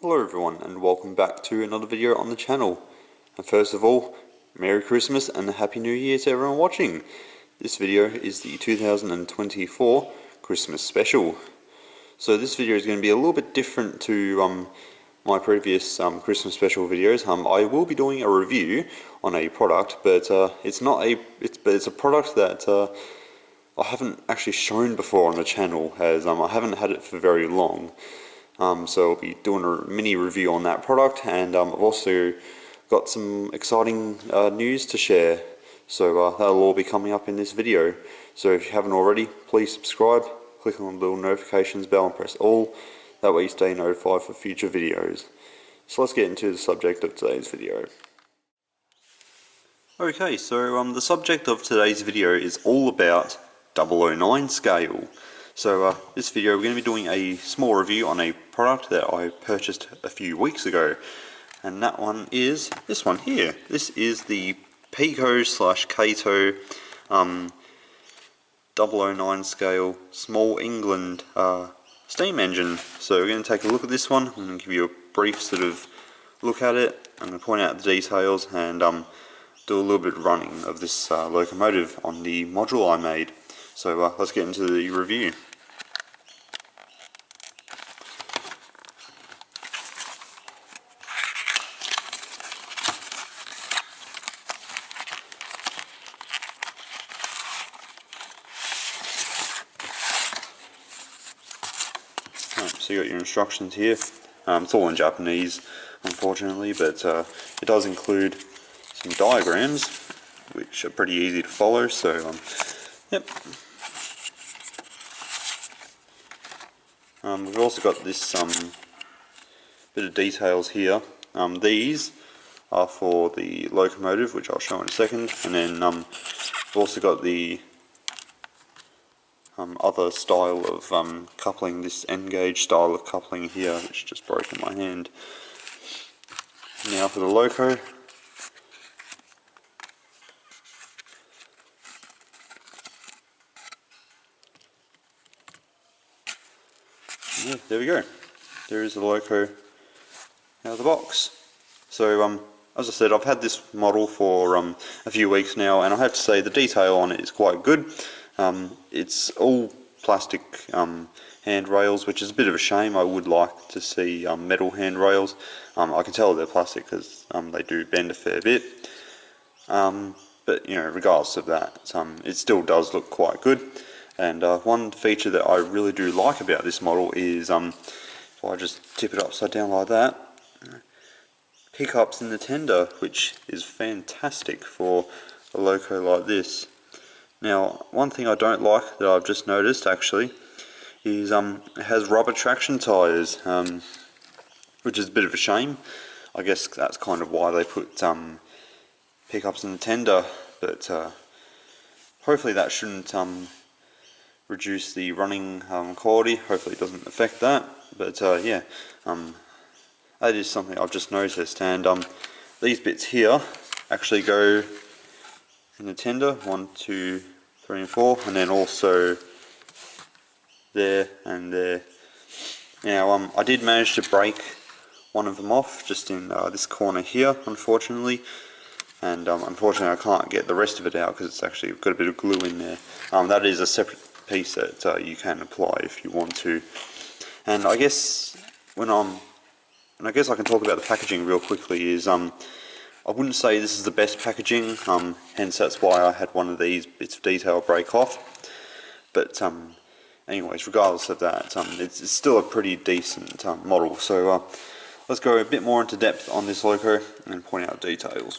Hello everyone and welcome back to another video on the channel. And first of all, Merry Christmas and a Happy New Year to everyone watching. This video is the 2024 Christmas special. So this video is going to be a little bit different to my previous Christmas special videos. I will be doing a review on a product, but it's a product that I haven't actually shown before on the channel, as I haven't had it for very long. So I'll be doing a mini review on that product, and I've also got some exciting news to share. So that'll all be coming up in this video. So if you haven't already, please subscribe, click on the little notifications bell and press all. That way you stay notified for future videos. So let's get into the subject of today's video. Okay, so the subject of today's video is all about 009 scale. So this video we're going to be doing a small review on a product that I purchased a few weeks ago, and that one is this one here. This is the Peco / Kato 009 scale Small England steam engine. So we're going to take a look at this one. I'm going to give you a brief sort of look at it. I'm going to point out the details and do a little bit of running of this locomotive on the module I made. So let's get into the review. So you got your instructions here. It's all in Japanese, unfortunately, but it does include some diagrams, which are pretty easy to follow. So yep. We've also got this bit of details here. These are for the locomotive, which I'll show in a second, and then we've also got the other style of coupling, this N-gauge style of coupling here, which just broke in my hand. Now for the loco. Yeah, there we go. There is the loco out of the box. So as I said, I've had this model for a few weeks now, and I have to say the detail on it is quite good. It's all plastic handrails, which is a bit of a shame. I would like to see metal handrails. I can tell they're plastic because they do bend a fair bit. But you know, regardless of that, it still does look quite good. And one feature that I really do like about this model is, if I just tip it upside down like that, pickups in the tender, which is fantastic for a loco like this. Now, one thing I don't like that I've just noticed actually is it has rubber traction tyres, which is a bit of a shame. I guess that's kind of why they put pickups in the tender, but hopefully that shouldn't reduce the running quality. Hopefully it doesn't affect that, but yeah, that is something I've just noticed. And these bits here actually go in the tender, 1, 2, 3 and 4, and then also there and there. Now I did manage to break one of them off just in this corner here, unfortunately, and unfortunately I can't get the rest of it out because it's actually got a bit of glue in there. That is a separate piece that you can apply if you want to. And I guess I guess I can talk about the packaging real quickly. Is I wouldn't say this is the best packaging, hence that's why I had one of these bits of detail break off. But anyways, regardless of that, it's still a pretty decent model. So let's go a bit more into depth on this loco and point out details.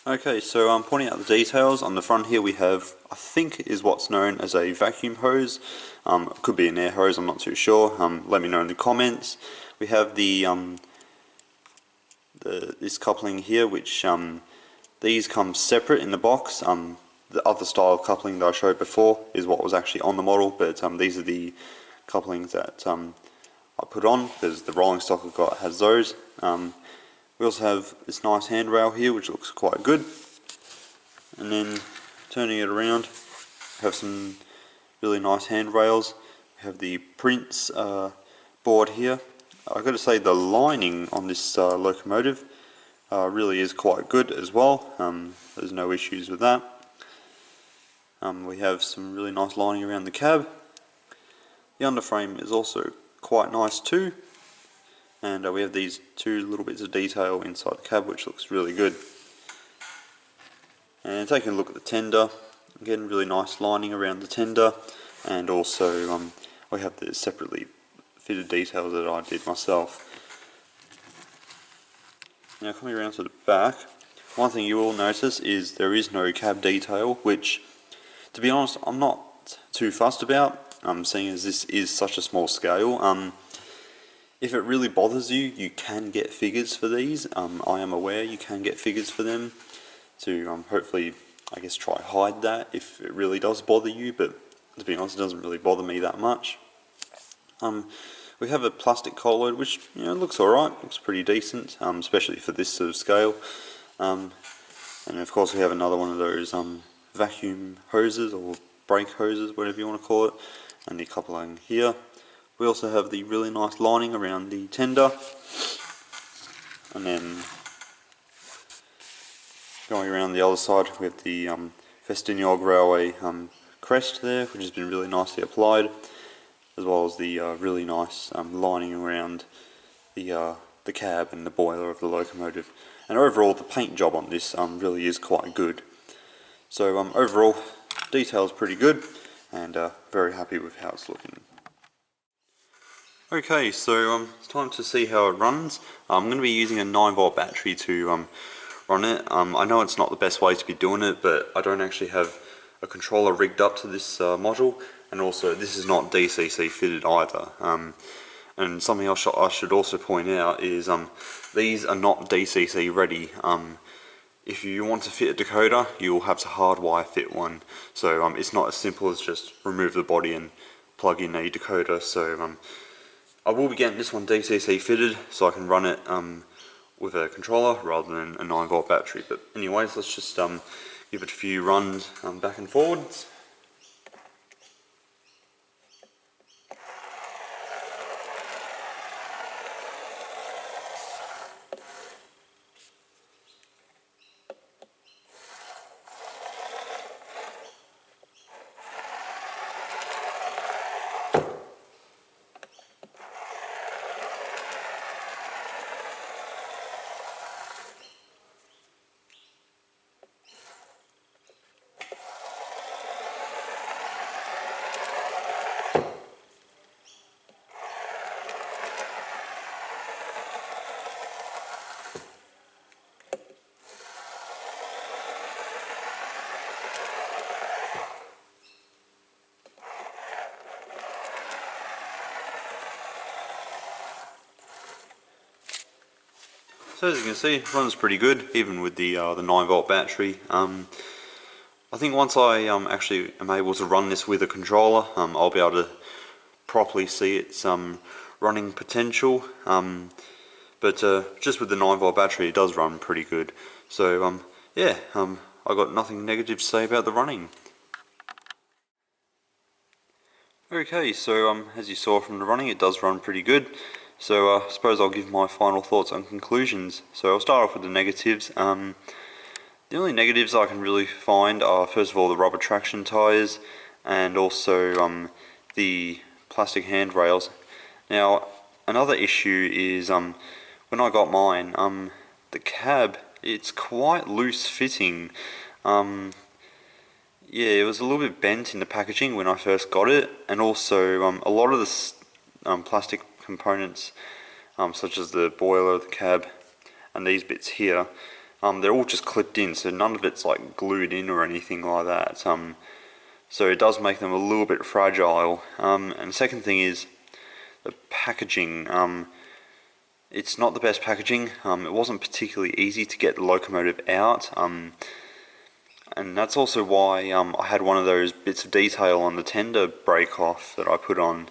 Okay, so I'm pointing out the details. On the front here we have, I think is what's known as a vacuum hose. It could be an air hose, I'm not too sure. Let me know in the comments. We have the this coupling here, which these come separate in the box. The other style of coupling that I showed before is what was actually on the model, but these are the couplings that I put on because the rolling stock I've got has those. We also have this nice handrail here, which looks quite good. And then turning it around, we have some really nice handrails. We have the Prince board here, I've got to say the lining on this locomotive really is quite good as well. There's no issues with that. We have some really nice lining around the cab. The underframe is also quite nice too, and we have these two little bits of detail inside the cab which looks really good. And taking a look at the tender, again really nice lining around the tender, and also we have the separately fitted details that I did myself. Now coming around to the back, one thing you will notice is there is no cab detail, which to be honest I'm not too fussed about, seeing as this is such a small scale. If it really bothers you, you can get figures for these. I am aware you can get figures for them to hopefully, I guess, try hide that if it really does bother you, but to be honest it doesn't really bother me that much. We have a plastic coal load which, you know, looks alright, looks pretty decent, especially for this sort of scale. And of course we have another one of those vacuum hoses or brake hoses, whatever you want to call it, and the coupling here. We also have the really nice lining around the tender, and then going around the other side we have the Festiniog Railway crest there, which has been really nicely applied, as well as the really nice lining around the cab and the boiler of the locomotive. And overall the paint job on this really is quite good. So overall detail is pretty good, and very happy with how it's looking. Okay, so it's time to see how it runs. I'm going to be using a 9-volt battery to run it. I know it's not the best way to be doing it, but I don't actually have a controller rigged up to this module, and also this is not DCC fitted either. And something else I should also point out is these are not DCC ready. If you want to fit a decoder, you'll have to hardwire fit one. So it's not as simple as just remove the body and plug in a decoder. So I will be getting this one DCC fitted so I can run it with a controller rather than a 9-volt battery. But anyways, let's just give it a few runs back and forwards. So as you can see, it runs pretty good, even with the 9-volt battery. I think once I actually am able to run this with a controller, I'll be able to properly see its running potential. But just with the 9-volt battery, it does run pretty good. So yeah, I've got nothing negative to say about the running. Okay, so as you saw from the running, it does run pretty good. So I suppose I'll give my final thoughts and conclusions. So I'll start off with the negatives. The only negatives I can really find are, first of all, the rubber traction tyres, and also the plastic handrails. Now, another issue is when I got mine, the cab, it's quite loose fitting. Yeah, it was a little bit bent in the packaging when I first got it, and also a lot of the plastic components, such as the boiler, the cab, and these bits here, they're all just clipped in, so none of it's like glued in or anything like that. So it does make them a little bit fragile. And the second thing is the packaging. It's not the best packaging. It wasn't particularly easy to get the locomotive out. And that's also why I had one of those bits of detail on the tender break off that I put on,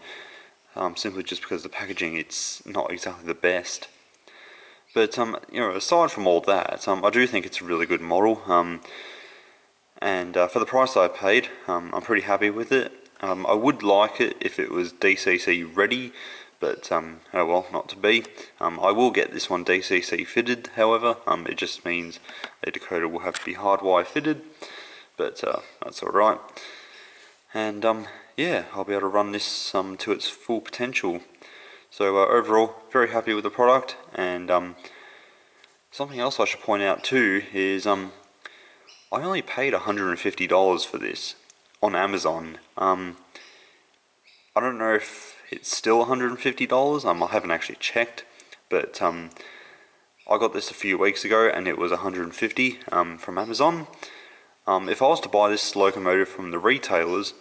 simply just because the packaging, it's not exactly the best. But you know, aside from all that, I do think it's a really good model, and for the price I paid, I'm pretty happy with it. I would like it if it was DCC ready, but oh well, not to be. I will get this one DCC fitted, however. It just means a decoder will have to be hardwire fitted, but that's alright. And yeah, I'll be able to run this to its full potential. So overall, very happy with the product. And something else I should point out too is I only paid $150 for this on Amazon. I don't know if it's still $150. I haven't actually checked, but I got this a few weeks ago and it was $150 from Amazon. If I was to buy this locomotive from the retailers,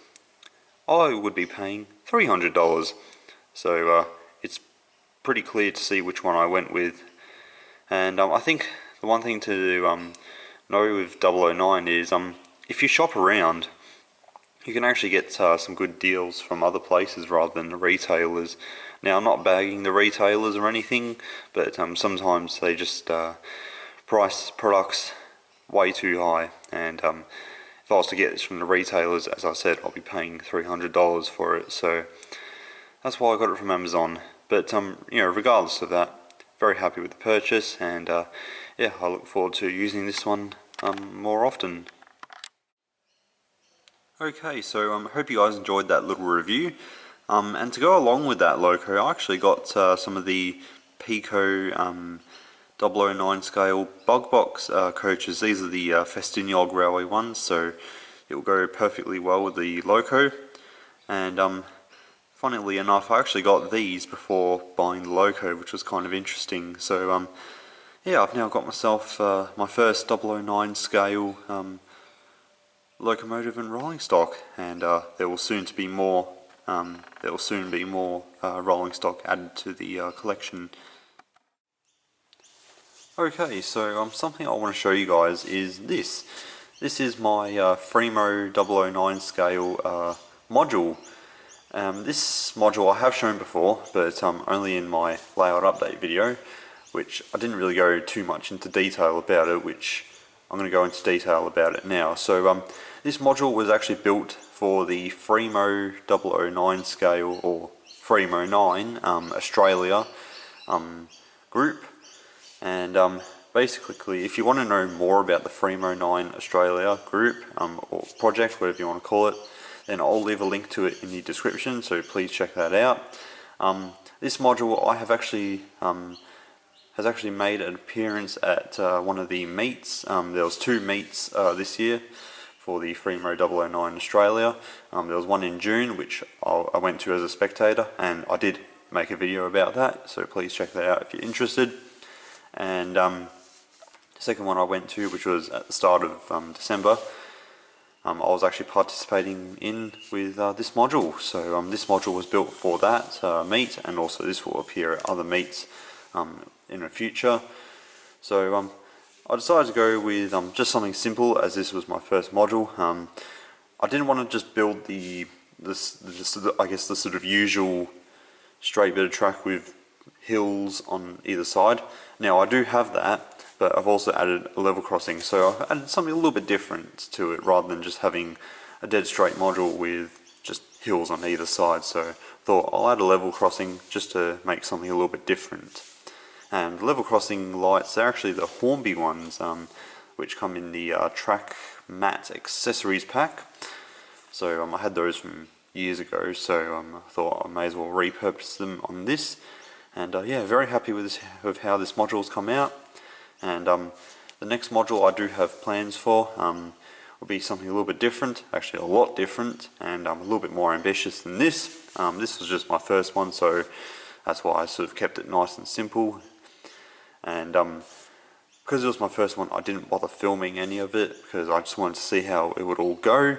I would be paying $300. So it's pretty clear to see which one I went with. And I think the one thing to know with 009 is if you shop around, you can actually get some good deals from other places rather than the retailers. Now, I'm not bagging the retailers or anything, but sometimes they just price products way too high. And if I was to get this from the retailers, as I said, I'll be paying $300 for it. So that's why I got it from Amazon. But you know, regardless of that, very happy with the purchase, and yeah, I look forward to using this one more often. Okay, so I hope you guys enjoyed that little review. And to go along with that loco, I actually got some of the Peco 009 scale Bugbox coaches. These are the Festiniog Railway ones, so it will go perfectly well with the loco. And funnily enough, I actually got these before buying the loco, which was kind of interesting. So yeah, I've now got myself my first 009 scale locomotive and rolling stock, and there will soon be more rolling stock added to the collection. Okay, so something I want to show you guys is this. This is my Fremo 009 scale module. This module I have shown before, but only in my layout update video, which I didn't really go too much into detail about it, which I'm going to go into detail about it now. So this module was actually built for the Fremo 009 scale, or Fremo 9 Australia group. And basically, if you want to know more about the Fremo 9 Australia group, or project, whatever you want to call it, then I'll leave a link to it in the description, so please check that out. This module I have actually has actually made an appearance at one of the meets. There was 2 meets this year for the Fremo 009 Australia. There was one in June, which I went to as a spectator, and I did make a video about that, so please check that out if you're interested. And the second one I went to, which was at the start of December, I was actually participating in with this module. So this module was built for that meet, and also this will appear at other meets in the future. So I decided to go with just something simple, as this was my first module. I didn't want to just build I guess the sort of usual straight bit of track with hills on either side. Now I do have that, but I've also added a level crossing, so I've added something a little bit different to it rather than just having a dead straight module with just hills on either side. So I thought I'll add a level crossing just to make something a little bit different. And level crossing lights, they're actually the Hornby ones, which come in the track mat accessories pack. So I had those from years ago, so I thought I may as well repurpose them on this. And yeah, very happy with how this module's come out. And the next module I do have plans for will be something a little bit different, actually a lot different, and a little bit more ambitious than this. This was just my first one, so that's why I sort of kept it nice and simple. And because it was my first one, I didn't bother filming any of it, because I just wanted to see how it would all go.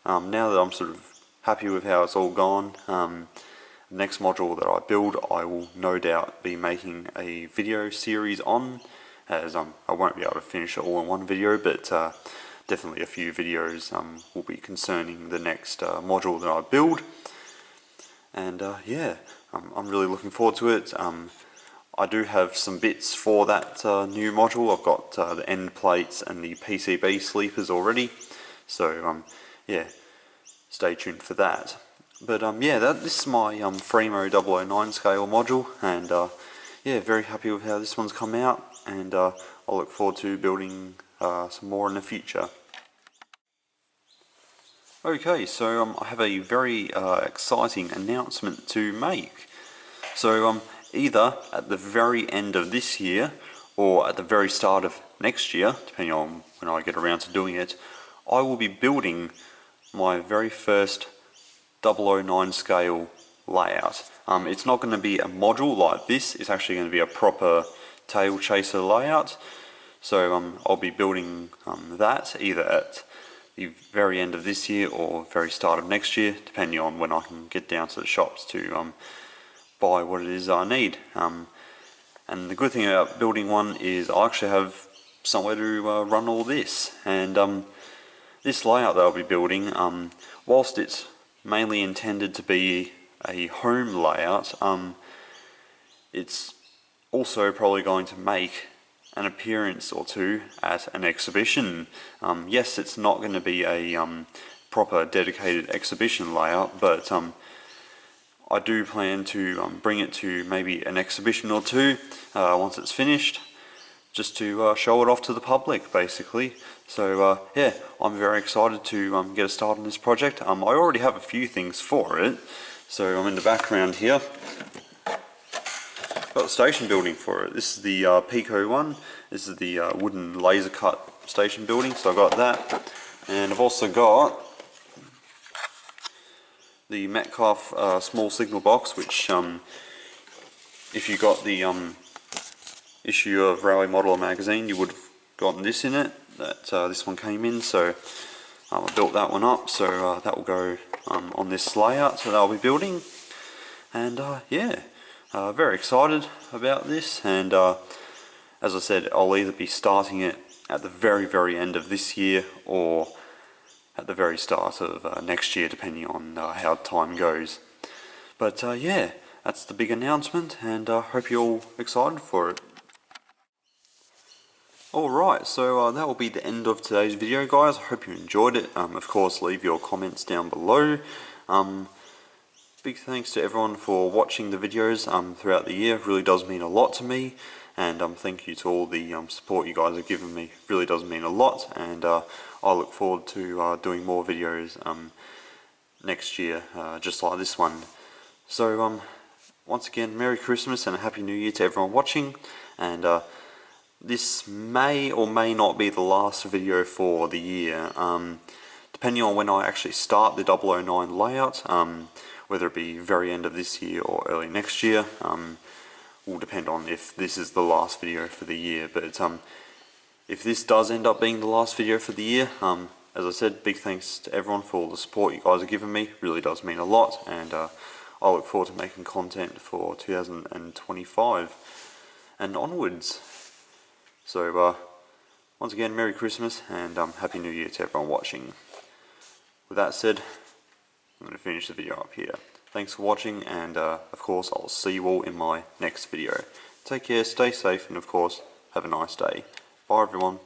Now that I'm sort of happy with how it's all gone, the next module that I build, I will no doubt be making a video series on, as I won't be able to finish it all in one video, but definitely a few videos will be concerning the next module that I build. And yeah, I'm really looking forward to it. I do have some bits for that new module. I've got the end plates and the PCB sleepers already, so yeah, stay tuned for that. But yeah, this is my Fremo 009 scale module, and yeah, very happy with how this one's come out, and I look forward to building some more in the future. Okay, so I have a very exciting announcement to make. So either at the very end of this year or at the very start of next year, depending on when I get around to doing it, I will be building my very first 009 scale layout. It's not going to be a module like this, it's actually going to be a proper tail chaser layout. So I'll be building that either at the very end of this year or very start of next year, depending on when I can get down to the shops to buy what it is I need. And the good thing about building one is I actually have somewhere to run all this. And this layout that I'll be building, whilst it's mainly intended to be a home layout, it's also probably going to make an appearance or two at an exhibition. Yes, it's not going to be a proper dedicated exhibition layout, but I do plan to bring it to maybe an exhibition or two once it's finished, just to show it off to the public basically. So yeah, I'm very excited to get a start on this project. I already have a few things for it. So I'm in the background here. Got the station building for it. This is the Peco one. This is the wooden laser cut station building, so I got that. And I've also got the Metcalf small signal box, which if you got the issue of Railway Modeler magazine, you would have gotten this in it, that this one came in. So I built that one up, so that will go on this layout, so that I'll be building. And yeah, very excited about this, and as I said, I'll either be starting it at the very end of this year or at the very start of next year, depending on how time goes. But yeah, that's the big announcement, and I hope you're all excited for it. Alright, so that will be the end of today's video, guys. I hope you enjoyed it. Of course, leave your comments down below. Big thanks to everyone for watching the videos throughout the year. It really does mean a lot to me, and thank you to all the support you guys have given me. It really does mean a lot, and I look forward to doing more videos next year, just like this one. So once again, Merry Christmas and a Happy New Year to everyone watching, and this may or may not be the last video for the year, depending on when I actually start the 009 layout. Whether it be very end of this year or early next year, will depend on if this is the last video for the year. But if this does end up being the last video for the year, as I said, big thanks to everyone for all the support you guys have given me. It really does mean a lot, and I look forward to making content for 2025 and onwards. So once again, Merry Christmas and Happy New Year to everyone watching. With that said, I'm going to finish the video up here. Thanks for watching, and of course I'll see you all in my next video. Take care, stay safe, and of course have a nice day. Bye everyone.